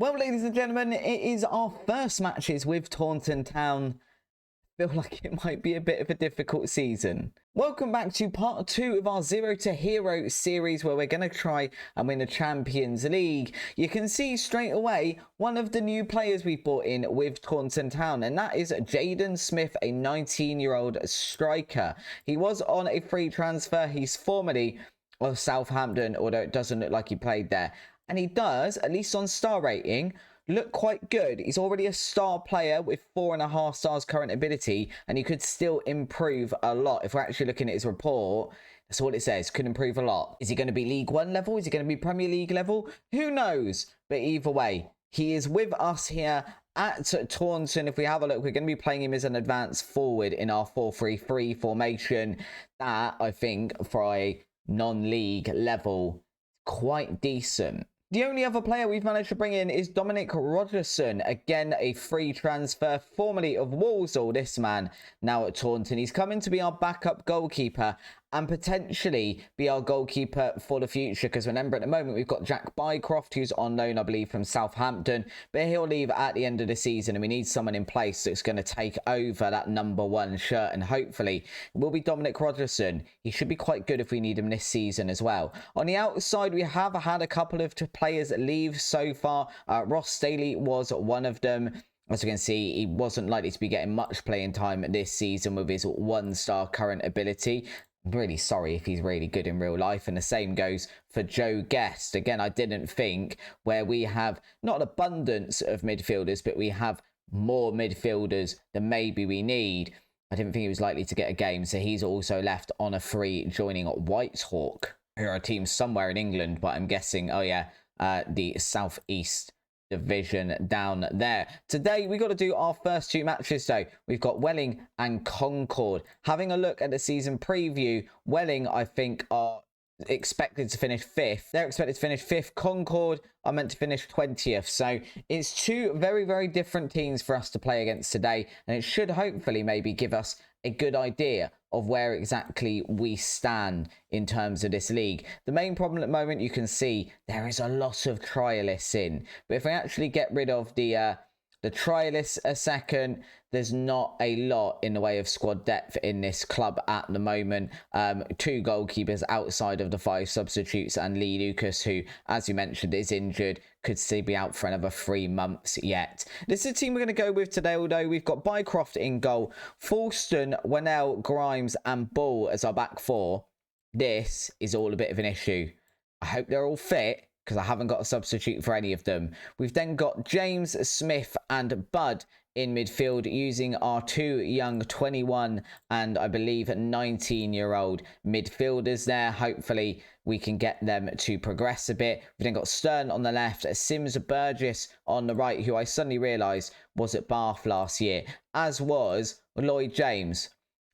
Well, ladies and gentlemen, it is our first matches with Taunton Town. I feel like it might be a bit of a difficult season. Welcome back to part 2 of our Zero to Hero series, where we're going to try and win the Champions League. You can see straight away one of the new players we've brought in with Taunton Town, and that is Jaden Smith, a 19-year-old striker. He was on a free transfer. He's formerly of Southampton, although it doesn't look like he played there. And he does, at least on star rating, look quite good. He's already a star player with 4.5 stars current ability, and he could still improve a lot. If we're actually looking at his report, that's all it says. Could improve a lot. Is he going to be League 1 level? Is he going to be Premier League level? Who knows? But either way, he is with us here at Taunton. If we have a look, we're going to be playing him as an advanced forward in our 4-3-3 formation. That, I think, for a non-league level, quite decent. The only other player we've managed to bring in is Dominic Rogerson. Again, a free transfer, formerly of Walsall. This man now at Taunton. He's coming to be our backup goalkeeper and potentially be our goalkeeper for the future, because remember, at the moment we've got Jack Bycroft, who's on loan, I believe, from Southampton, but he'll leave at the end of the season, and we need someone in place that's going to take over that number 1 shirt, and hopefully it will be Dominic Rogerson. He should be quite good if we need him this season as well. On the outside, we have had a couple of players leave so far. Ross Staley was one of them. As you can see, he wasn't likely to be getting much playing time this season with his 1-star current ability. I'm really sorry if he's really good in real life. And the same goes for Joe Guest. Again, I didn't think, where we have not an abundance of midfielders, but we have more midfielders than maybe we need, I didn't think he was likely to get a game. So he's also left on a free, joining Whitehawk, who are a team somewhere in England, but I'm guessing, oh yeah, the South East division down there. Today we got to do our first 2 matches though. We've got Welling and Concord. Having a look at the season preview, Welling, I think, are expected to finish 5th. They're expected to finish 5th. Concord are meant to finish 20th. So it's 2 very, very different teams for us to play against today, and it should hopefully maybe give us a good idea of where exactly we stand in terms of this league. The main problem at the moment, you can see there is a lot of trialists in, but if we actually get rid of the trialists a second, there's not a lot in the way of squad depth in this club at the moment. 2 goalkeepers outside of the 5 substitutes, and Lee Lucas, who, as you mentioned, is injured, could still be out for another 3 months yet. This is the team we're going to go with today, although we've got Bycroft in goal, Falston, Wennell, Grimes and Bull as our back 4. This is all a bit of an issue. I hope they're all fit, because I haven't got a substitute for any of them. We've then got James, Smith and Bud in midfield, using our 2 young 21 and I believe 19-year-old midfielders there. Hopefully we can get them to progress a bit. We've then got Stern on the left, Sims Burgess on the right, who I suddenly realised was at Bath last year, as was Lloyd James.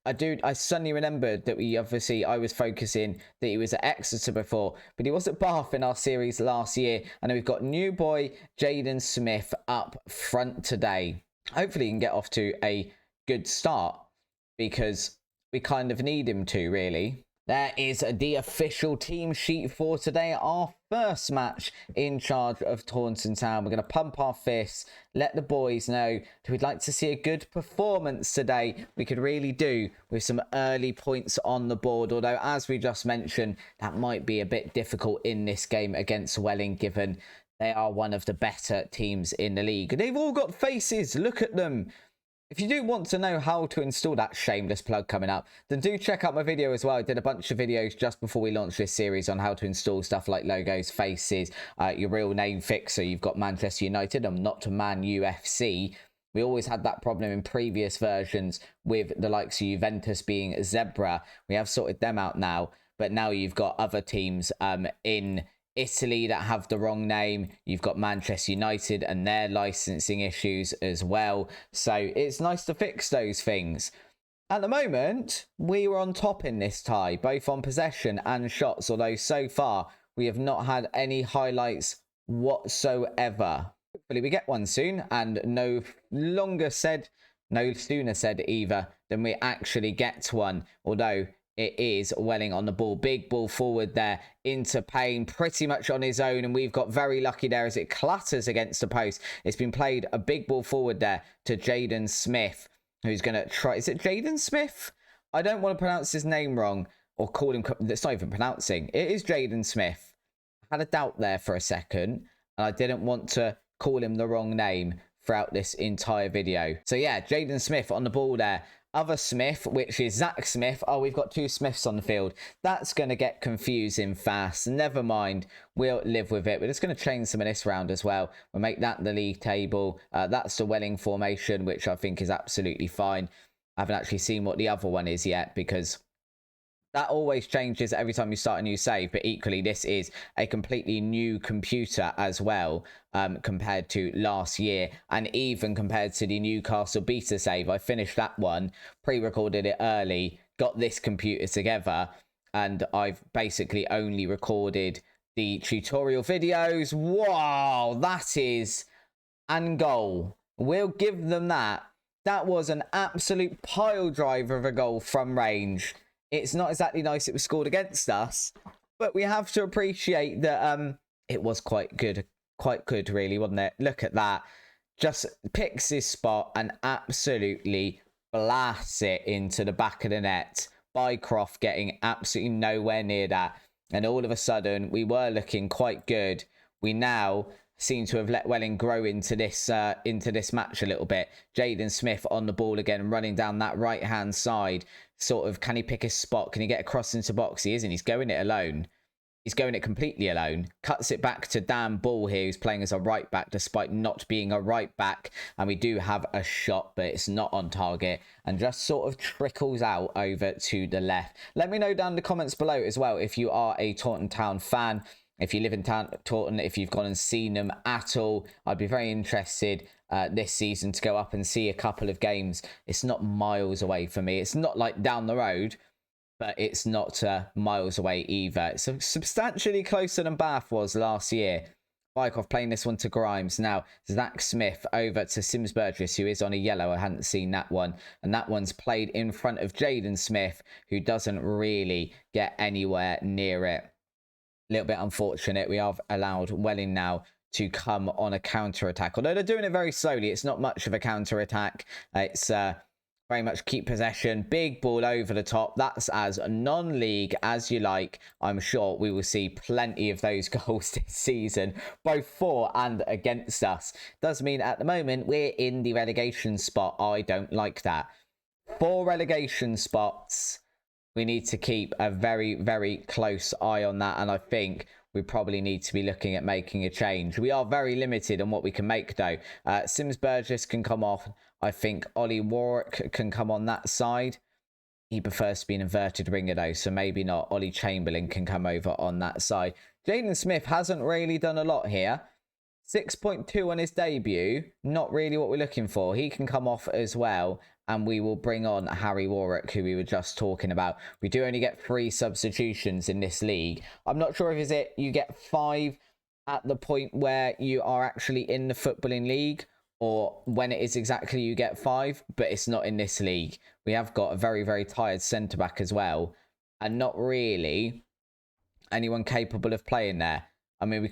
I suddenly remembered that I was focusing that he was at Exeter before, but he was at Bath in our series last year. And then we've got new boy Jaden Smith up front today. Hopefully he can get off to a good start, because we kind of need him to, really. There is the official team sheet for today. Our first match in charge of Taunton Town. We're going to pump our fists, let the boys know that we'd like to see a good performance today. We could really do with some early points on the board, although, as we just mentioned, that might be a bit difficult in this game against Welling, given they are one of the better teams in the league. They've all got faces. Look at them. If you do want to know how to install that, shameless plug coming up, then do check out my video as well. I did a bunch of videos just before we launched this series on how to install stuff like logos, faces, your real name fixer. You've got Manchester United and not to Man UFC. We always had that problem in previous versions with the likes of Juventus being Zebra. We have sorted them out now, but now you've got other teams in Italy that have the wrong name. You've got Manchester United and their licensing issues as well. So it's nice to fix those things. At the moment, we were on top in this tie, both on possession and shots, although so far we have not had any highlights whatsoever. Hopefully we get one soon, and no sooner said either than we actually get one, although It is Welling on the ball. Big ball forward there into Payne, pretty much on his own. And we've got very lucky there as it clatters against the post. It's been played a big ball forward there to Jaden Smith, who's going to try. Is it Jaden Smith? I don't want to pronounce his name wrong or call him. That's not even pronouncing. It is Jaden Smith. I had a doubt there for a second, and I didn't want to call him the wrong name throughout this entire video. So yeah, Jaden Smith on the ball there. Other Smith, which is Zach Smith. Oh, we've got two Smiths on the field. That's going to get confusing fast. Never mind. We'll live with it. We're just going to change some of this round as well. We'll make that the league table. That's the Welling formation, which I think is absolutely fine. I haven't actually seen what the other one is yet because that always changes every time you start a new save, but equally this is a completely new computer as well compared to last year, and even compared to the Newcastle beta save. I finished that one, pre-recorded it early, got this computer together, and I've basically only recorded the tutorial videos. Wow, that is... and goal. We'll give them that. That was an absolute pile driver of a goal from range. It's not exactly nice it was scored against us, but we have to appreciate that it was quite good really, wasn't it? Look at that. Just picks his spot and absolutely blasts it into the back of the net. Bycroft getting absolutely nowhere near that. And all of a sudden, we were looking quite good. We now seem to have let Welling grow into this match a little bit. Jaden Smith on the ball again, running down that right-hand side. Sort of, can he pick his spot? Can he get across into box? He isn't. He's going it alone. He's going it completely alone. Cuts it back to Dan Ball here, who's playing as a right back despite not being a right back. And we do have a shot, but it's not on target. And just sort of trickles out over to the left. Let me know down in the comments below as well if you are a Taunton Town fan. If you live in Taunton, if you've gone and seen them at all, I'd be very interested this season to go up and see a couple of games. It's not miles away for me. It's not like down the road, but it's not miles away either. It's substantially closer than Bath was last year. Bycroft playing this one to Grimes. Now, Zach Smith over to Sims Burgess, who is on a yellow. I hadn't seen that one. And that one's played in front of Jaden Smith, who doesn't really get anywhere near it. A little bit unfortunate. We have allowed Welling now to come on a counter-attack. Although they're doing it very slowly, it's not much of a counter-attack. It's very much keep possession. Big ball over the top. That's as non-league as you like. I'm sure we will see plenty of those goals this season, both for and against us. Does mean at the moment we're in the relegation spot. I don't like that. 4 relegation spots. We need to keep a very, very close eye on that. And I think we probably need to be looking at making a change. We are very limited on what we can make, though. Sims Burgess can come off. I think Ollie Warwick can come on that side. He prefers to be an inverted ringer, though, so maybe not. Ollie Chamberlain can come over on that side. Jaden Smith hasn't really done a lot here. 6.2 on his debut. Not really what we're looking for. He can come off as well. And we will bring on Harry Warwick, who we were just talking about. We do only get 3 substitutions in this league. I'm not sure if is it you get 5 at the point where you are actually in the footballing league, or when it is exactly you get 5, but it's not in this league. We have got a very, very tired centre-back as well, and not really anyone capable of playing there. I mean, we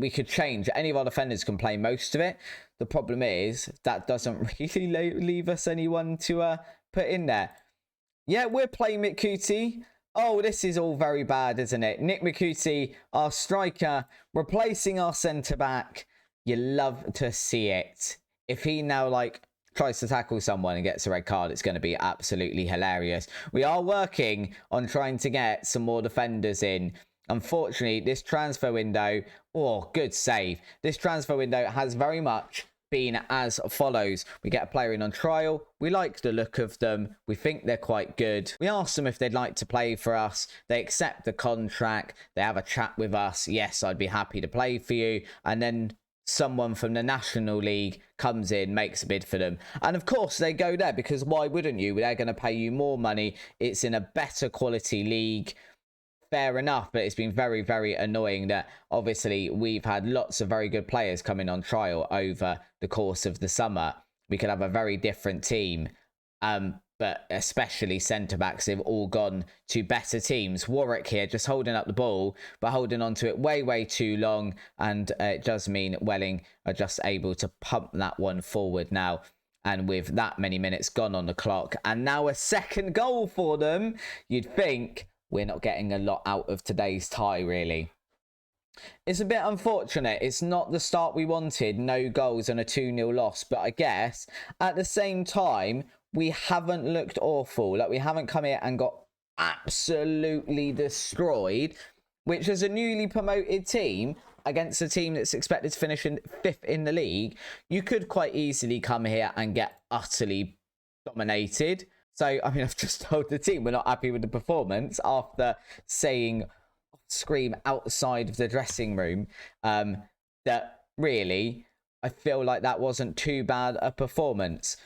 could change. Any of our defenders can play most of it. The problem is that doesn't really leave us anyone to put in there. Yeah, we're playing McCooty. Oh, this is all very bad, isn't it? Nick McCooty, our striker, replacing our centre-back. You love to see it. If he now, tries to tackle someone and gets a red card, it's going to be absolutely hilarious. We are working on trying to get some more defenders in. Unfortunately, this transfer window, oh, good save. This transfer window has very much been as follows. We get a player in on trial. We like the look of them. We think they're quite good. We ask them if they'd like to play for us. They accept the contract. They have a chat with us. Yes, I'd be happy to play for you. And then someone from the National League comes in, makes a bid for them. And of course, they go there because why wouldn't you? They're going to pay you more money. It's in a better quality league. Fair enough, but it's been very, very annoying that obviously we've had lots of very good players coming on trial over the course of the summer. We could have a very different team, but but especially centre-backs, have all gone to better teams. Warwick here just holding up the ball, but holding on to it way too long, and it does mean Welling are just able to pump that one forward now. And with that many minutes gone on the clock, and now a second goal for them, you'd think we're not getting a lot out of today's tie, really. It's a bit unfortunate. It's not the start we wanted. No goals and a 2-0 loss. But I guess at the same time, we haven't looked awful. Like, we haven't come here and got absolutely destroyed, which as a newly promoted team against a team that's expected to finish in 5th in the league, you could quite easily come here and get utterly dominated. So, I mean, I've just told the team we're not happy with the performance after saying scream outside of the dressing room that really I feel like that wasn't too bad a performance.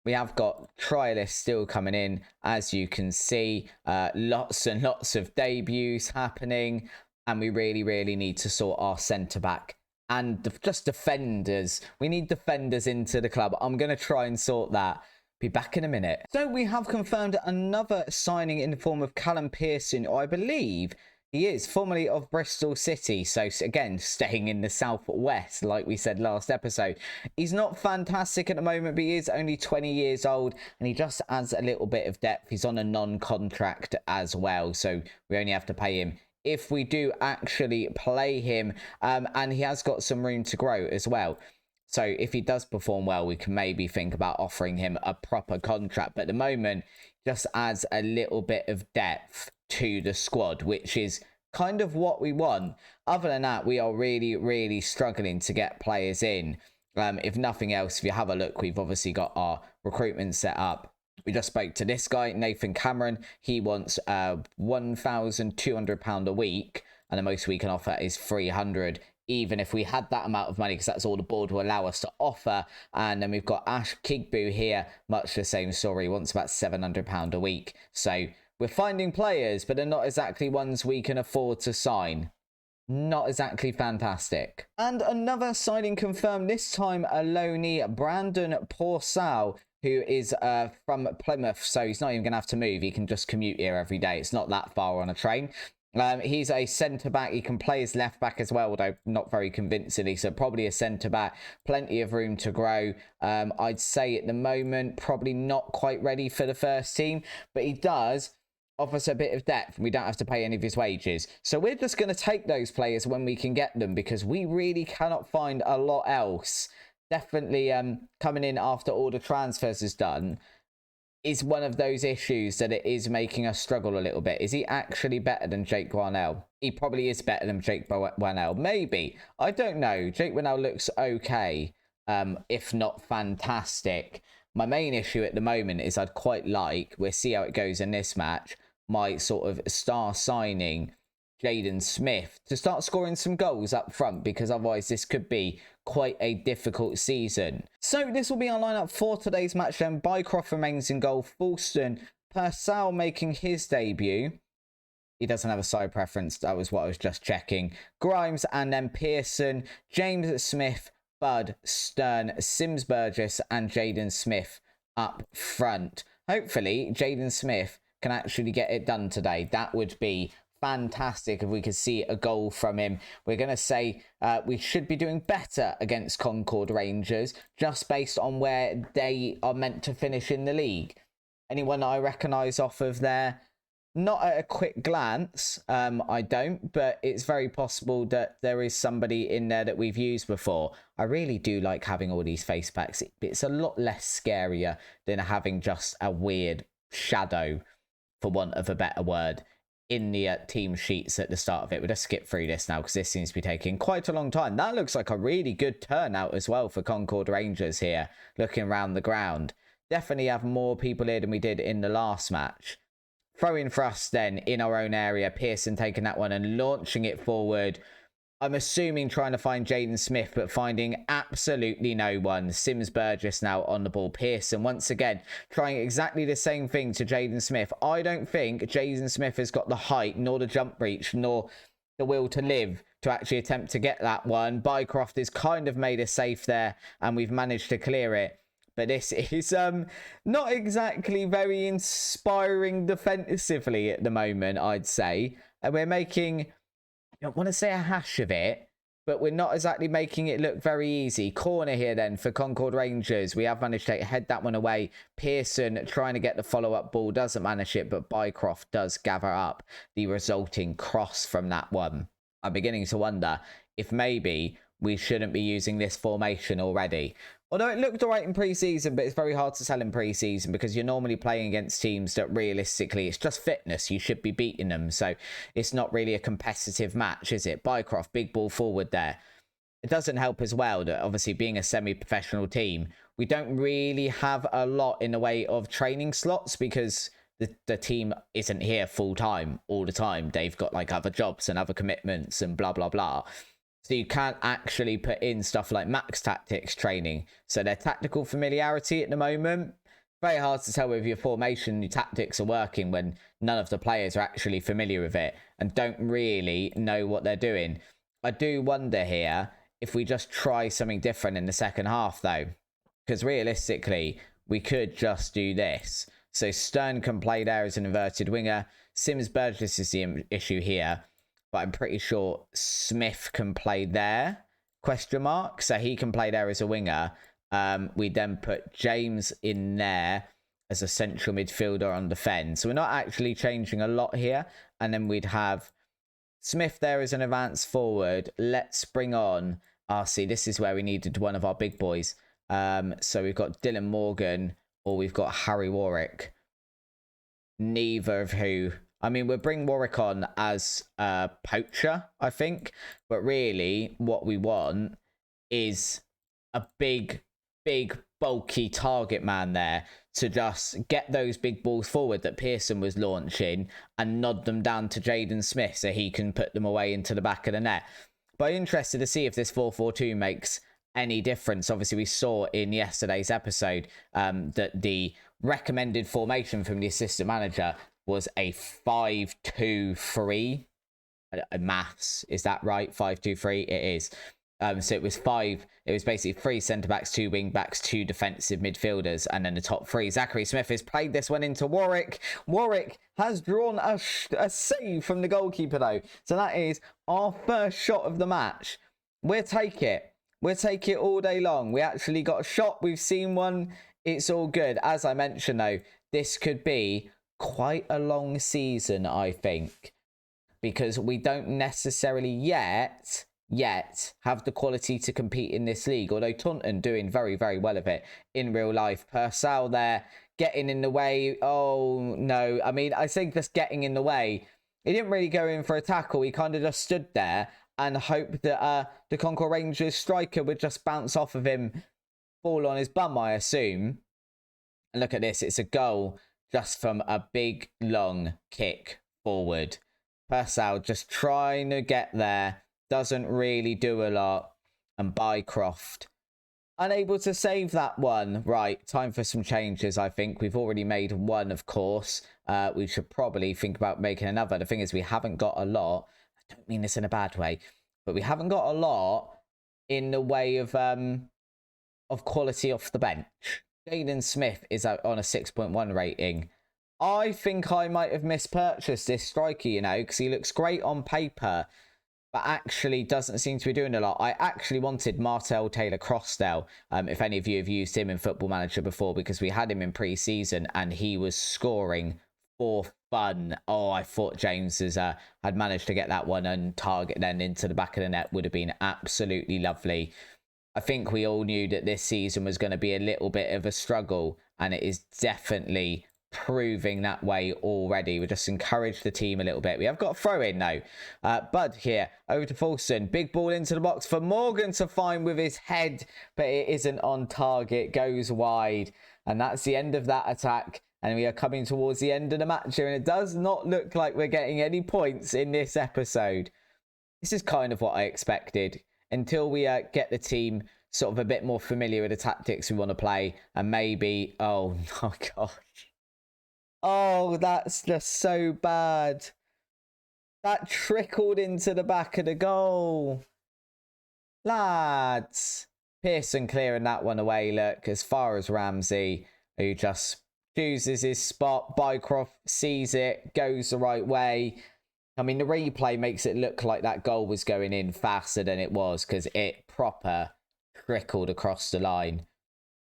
We have got trialists still coming in, as you can see. Lots and lots of debuts happening. And we really need to sort our centre-back and just defenders. We need defenders into the club. I'm going to try and sort that. Be back in a minute. So we have confirmed another signing in the form of Callum Pearson, or I believe he is formerly of Bristol City. So again, staying in the southwest, like we said last episode. He's not fantastic at the moment, but he is only 20 years old, and he just adds a little bit of depth. He's on a non-contract as well, so we only have to pay him if we do actually play him, and he has got some room to grow as well. So if he does perform well, we can maybe think about offering him a proper contract. But at the moment, just adds a little bit of depth to the squad, which is kind of what we want. Other than that, we are really struggling to get players in. If nothing else, if you have a look, we've obviously got our recruitment set up. We just spoke to this guy, Nathan Cameron. He wants £1,200 a week, and the most we can offer is £300. Even if we had that amount of money, because that's all the board will allow us to offer. And then we've got Ash Kigbu here, much the same story, wants about £700 a week. So we're finding players, but they're not exactly ones we can afford to sign. Not exactly fantastic. And another signing confirmed, this time a loanee, Brandon Porsal, who is from Plymouth, so he's not even going to have to move. He can just commute here every day. It's not that far on a train. He's a centre-back. He can play as left-back as well, although not very convincingly, so probably a centre-back. Plenty of room to grow. I'd say at the moment, probably not quite ready for the first team, but he does offer us a bit of depth. We don't have to pay any of his wages. So we're just going to take those players when we can get them, because we really cannot find a lot else. Definitely coming in after all the transfers is done is one of those issues that it is making us struggle a little bit. Is he actually better than Jake Warnell? He probably is better than Jake Warnell. Maybe. I don't know. Jake Warnell looks okay, if not fantastic. My main issue at the moment is I'd quite like, we'll see how it goes in this match, my sort of star signing, Jaden Smith, to start scoring some goals up front, because otherwise this could be quite a difficult season. So this will be our lineup for today's match then. Bycroft remains in goal. Fulston, Purcell making his debut. He doesn't have a side preference. That was what I was just checking. Grimes, and then Pearson, James Smith, Bud, Stern, Sims Burgess, and Jaden Smith up front. Hopefully Jaden Smith can actually get it done today. That would be fantastic if we could see a goal from him. We're going to say we should be doing better against Concord Rangers, just based on where they are meant to finish in the league. Anyone I recognise off of there? Not at a quick glance, I don't, but it's very possible that there is somebody in there that we've used before. I really do like having all these face packs. It's a lot less scarier than having just a weird shadow, for want of a better word, in the team sheets at the start of it. We'll just skip through this now, because this seems to be taking quite a long time. That looks like a really good turnout as well for Concord Rangers here, looking around the ground. Definitely have more people here than we did in the last match. Throwing for us then in our own area. Pearson taking that one and launching it forward. I'm assuming trying to find Jaden Smith, but finding absolutely no one. Sims Burgess now on the ball. Pearson once again trying exactly the same thing to Jaden Smith. I don't think Jaden Smith has got the height, nor the jump reach, nor the will to live to actually attempt to get that one. Bycroft has kind of made a safe there, and we've managed to clear it. but this is not exactly very inspiring defensively at the moment, I'd say. And we're making, I don't want to say a hash of it, but we're not exactly making it look very easy. Corner here then for Concord Rangers. We have managed to head that one away. Pearson trying to get the follow-up ball, doesn't manage it, but Bycroft does gather up the resulting cross from that one. I'm beginning to wonder if maybe we shouldn't be using this formation already. Although it looked all right in pre-season, but it's very hard to tell in pre-season because you're normally playing against teams that realistically, it's just fitness. You should be beating them. So it's not really a competitive match, is it? Bycroft, big ball forward there. It doesn't help as well that obviously being a semi-professional team, we don't really have a lot in the way of training slots because the team isn't here full-time all the time. They've got like other jobs and other commitments and blah, blah, blah. So you can't actually put in stuff like max tactics training. So their tactical familiarity at the moment, very hard to tell if your formation, your tactics are working when none of the players are actually familiar with it and don't really know what they're doing. I do wonder here if we just try something different in the second half though, because realistically, we could just do this. So Stern can play there as an inverted winger. Sims Burgess is the issue here. But I'm pretty sure Smith can play there, ? So he can play there as a winger. We then put James in there as a central midfielder on defence. So we're not actually changing a lot here. And then we'd have Smith there as an advanced forward. Let's bring on RC. This is where we needed one of our big boys. So we've got Dylan Morgan or we've got Harry Warwick. Neither of who... I mean, we'll bring Warwick on as a poacher, I think. But really, what we want is a big, bulky target man there to just get those big balls forward that Pearson was launching and nod them down to Jaden Smith so he can put them away into the back of the net. But I'm interested to see if this 4-4-2 makes any difference. Obviously, we saw in yesterday's episode that the recommended formation from the assistant manager was a 5-2-3. Maths, is that right? 5-2-3, it is. So it was basically 3 centre-backs, 2 wing-backs, 2 defensive midfielders, and then the top 3. Zachary Smith has played this one into Warwick. Warwick has drawn a save from the goalkeeper, though. So that is our first shot of the match. We'll take it. We'll take it all day long. We actually got a shot. We've seen one. It's all good. As I mentioned, though, this could be quite a long season, I think, because we don't necessarily yet have the quality to compete in this league, although Taunton doing very, very well of it in real life. Purcell there getting in the way. Oh no, I mean, I think just getting in the way, he didn't really go in for a tackle. He kind of just stood there and hoped that the Concord Rangers striker would just bounce off of him, fall on his bum, I assume. And look at this, it's a goal just from a big, long kick forward. Purcell just trying to get there. Doesn't really do a lot. And Bycroft unable to save that one. Right, time for some changes, I think. We've already made one, of course. We should probably think about making another. The thing is, we haven't got a lot. I don't mean this in a bad way. But we haven't got a lot in the way of quality off the bench. Jaden Smith is on a 6.1 rating. I think I might have mispurchased this striker, you know, because he looks great on paper, but actually doesn't seem to be doing a lot. I actually wanted Martel Taylor-Crossdale, if any of you have used him in Football Manager before, because we had him in pre-season and he was scoring for fun. Oh, I thought James had managed to get that one and target then into the back of the net. Would have been absolutely lovely. I think we all knew that this season was going to be a little bit of a struggle, and it is definitely proving that way already. We just encouraged the team a little bit. We have got a throw in though. Bud here over to Fulson. Big ball into the box for Morgan to find with his head, but it isn't on target. Goes wide, and that's the end of that attack. And we are coming towards the end of the match here, and it does not look like we're getting any points in this episode. This is kind of what I expected, until we get the team sort of a bit more familiar with the tactics we want to play, and maybe... Oh my gosh. Oh, that's just so bad. That trickled into the back of the goal. Lads. Pearson clearing that one away, look, as far as Ramsey, who just chooses his spot. Bycroft sees it, goes the right way. I mean, the replay makes it look like that goal was going in faster than it was because it proper trickled across the line.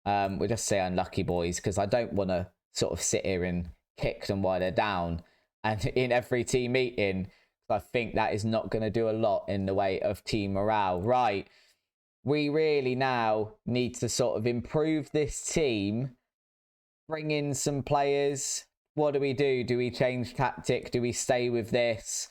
We'll just say unlucky, boys, because I don't want to sort of sit here and kick them while they're down. And in every team meeting, I think that is not going to do a lot in the way of team morale. Right. We really now need to sort of improve this team, bring in some players. What do we do? Do we change tactic? Do we stay with this?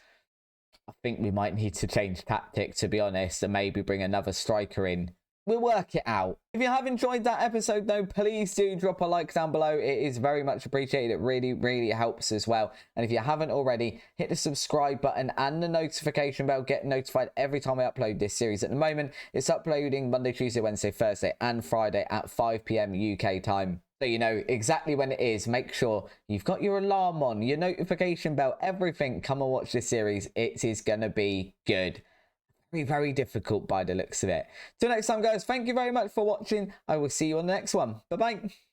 I think we might need to change tactic, to be honest, and maybe bring another striker in. We'll work it out. If you have enjoyed that episode, though, please do drop a like down below. It is very much appreciated. It really, really helps as well. And if you haven't already, hit the subscribe button and the notification bell. Get notified every time I upload this series. At the moment, it's uploading Monday, Tuesday, Wednesday, Thursday, and Friday at 5 PM UK time. So you know exactly when it is. Make sure you've got your alarm on, your notification bell, everything. Come and watch this series. It is going to be good. Very, very difficult by the looks of it. Till next time, guys, thank you very much for watching. I will see you on the next one. Bye-bye.